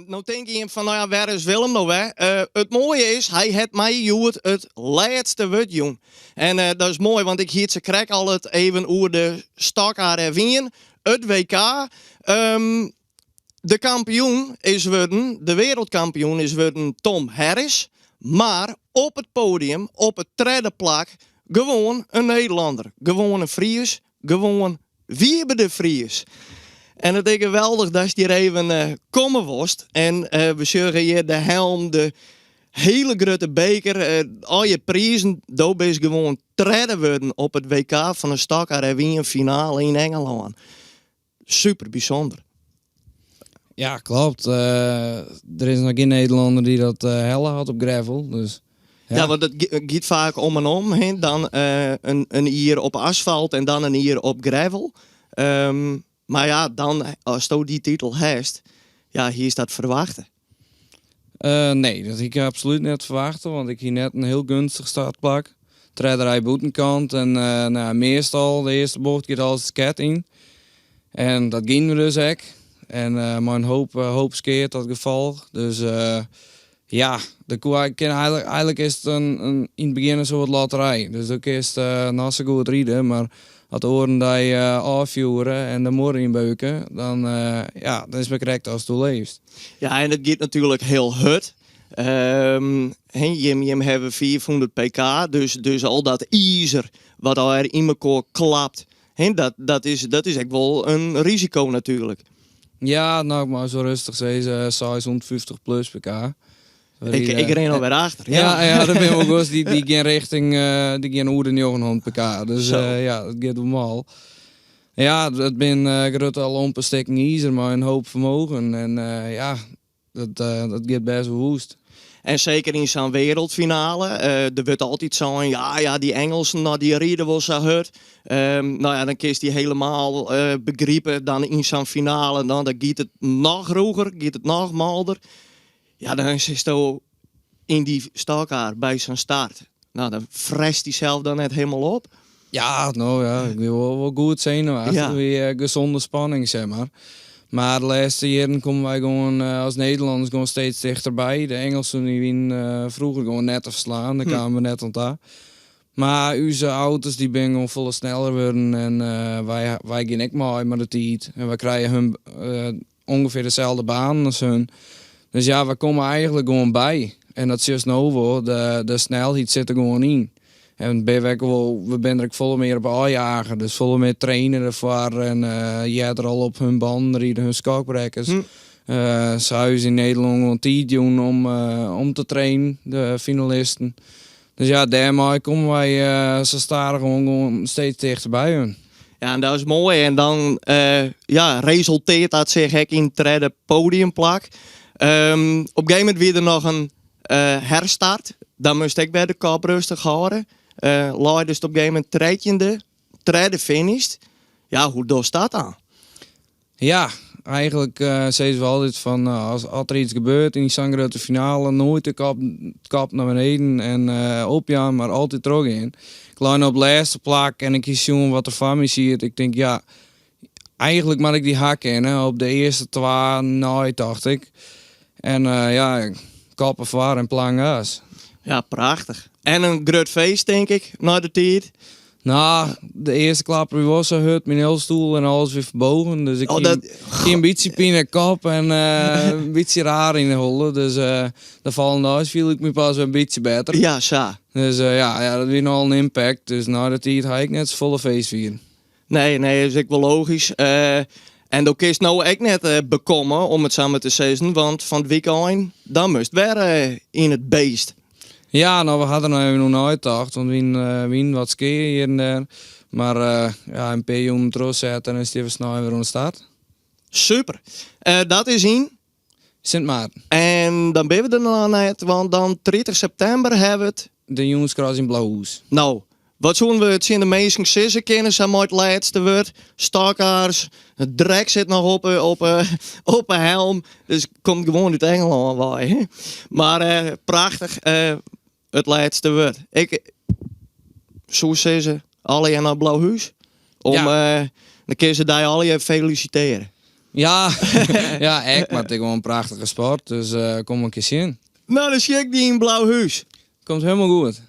Nou denk je van, nou ja, waar is Willem nou, hè? Het mooie is, hij heeft mij het laatste woord, jong. En dat is mooi, want ik hield ze krek al het even over de Stakaar Wien, het WK. De kampioen is worden, de wereldkampioen is worden Tom Harris. Maar op het podium, op het derde plak, gewoon een Nederlander. Gewoon een Fries, gewoon Wiebe de Vries. En het is geweldig dat je hier even komen was. En we zeggen hier de helm, de hele grote beker, al je prijzen. Daar ben je gewoon treden worden op het WK van een Stakaar Wien finale in Engeland. Super bijzonder. Ja, klopt. Er is nog geen Nederlander die dat helle had op gravel. Dus, ja, want het gaat vaak om en om. He. Dan een hier op asfalt en dan een hier op gravel. Maar ja, dan, als je die titel hebt, ja, hier is dat verwachten. Nee, dat ik absoluut net verwachten, want ik hier net een heel gunstig startplak. Trederij boetenkant en meestal de eerste bocht gaat alles sket in. En dat ging we dus ook. En mijn hoop skeert dat geval. Dus ja, eigenlijk is het in het begin een soort loterij. Dus ook is het naast zo goed rijden, maar als de oren die afvuren en de morgen inbeuken, dan is het correct als het leeft. Ja, en het gaat natuurlijk heel hard. Je hebben 400 pk, dus al dat ijzer wat er in elkaar klapt, dat is echt wel een risico natuurlijk. Ja, nou maar zo rustig zei 650 plus pk. Ik reed alweer achter. Ja, dat ben ook eens die gaan richting die gaan over de 900 pk. Dus ja, dat gaat normaal. Ja, het ben grote al een stuk ijzer, maar een hoop vermogen. En ja, dat gaat best wel woest. En zeker in zo'n wereldfinale, er wordt altijd zo'n, ja, die Engelsen, nou, die rieden wel zo hard. Nou ja, dan kun je die helemaal begrijpen. Dan in zo'n finale, dan gaat het nog hoger, gaat het nog malder. Ja, dan is het in die Stakaar bij zijn start. Nou, dan frest hij zelf dan net helemaal op. Ja, nou ja, ik wil wel goed zijn. Weer gezonde spanning, zeg maar. Maar de laatste jaren komen wij gewoon als Nederlanders gewoon steeds dichterbij. De Engelsen die winnen vroeger gewoon net te verslaan. Daar kwamen we net aan toe. Maar onze auto's die ben gewoon veel sneller worden. En wij gaan ook mooi met de tijd. En wij krijgen hun ongeveer dezelfde baan als hun. Dus ja, we komen eigenlijk gewoon bij. En dat is juist nou wel. De snelheid zit er gewoon in. En we zijn er vol meer op aanjagen. Dus vol meer trainen ervoor. En jij er al op hun band rijden, hun skakbrekkers. Ze huizen in Nederland gewoon tijd doen om te trainen, de finalisten. Dus ja, daarmee komen wij ze staan gewoon steeds dichterbij hun. Ja, en dat is mooi. En dan resulteert dat zich in het derde podiumplak. Op een gegeven moment weer er nog een herstart. Dan moest ik bij de kop rustig houden. Laai dus op een gegeven moment derde finished. Ja, hoe doet dat dan? Ja, eigenlijk zeggen we altijd van als er iets gebeurt in die grote finale, nooit de kop naar beneden en opjaan, maar altijd terug in. Ik lag op de laatste plak en ik kies jongen wat er van me ziet. Ik denk ja, eigenlijk mag ik die hakken in, op de eerste twee nooit, dacht ik. En ja, koppen voor en plan gas. Ja, prachtig. En een groot feest, denk ik, na de tijd. Nou, de eerste klapper was zo hut, mijn hulstoel en alles weer verbogen. Dus ik ging een beetje pijn kop en een beetje raar in de hollen. Dus de volgende huis viel ik me pas een beetje beter. Ja, zo. Dus ja, dat was nogal een impact. Dus na de tijd ga ik net z'n volle feest vieren. Nee, dat is ook wel logisch. En ook is nou ook net bekomen, om het samen te zeggen. Want van het weekend, dan moest weer in het beest. Ja, nou, we hadden er nog nooit gedacht, want we wien wat skiën hier en daar. Maar ja, een paar jongen terug zetten en is het even snel weer aan de start. Super. Dat is in Sint Maarten. En dan ben we er nog net, want dan 30 september hebben we het. De jongenskruis in Blauwhoes. Nou, wat zullen we het in de meesten sissen kennen? Zijn maar het laatste woord. Stakaars. Het drek zit nog op een helm. Dus komt gewoon uit Engeland bij. Maar prachtig. Het laatste woord. Ik zou zeggen, alle naar Blauwhuis. Dan kunnen ze daar alle feliciteren. Ja, ja, echt, maar het is gewoon een prachtige sport. Dus kom een keer zien. Nou, dan zie ik die in Blauw Huis. Komt helemaal goed.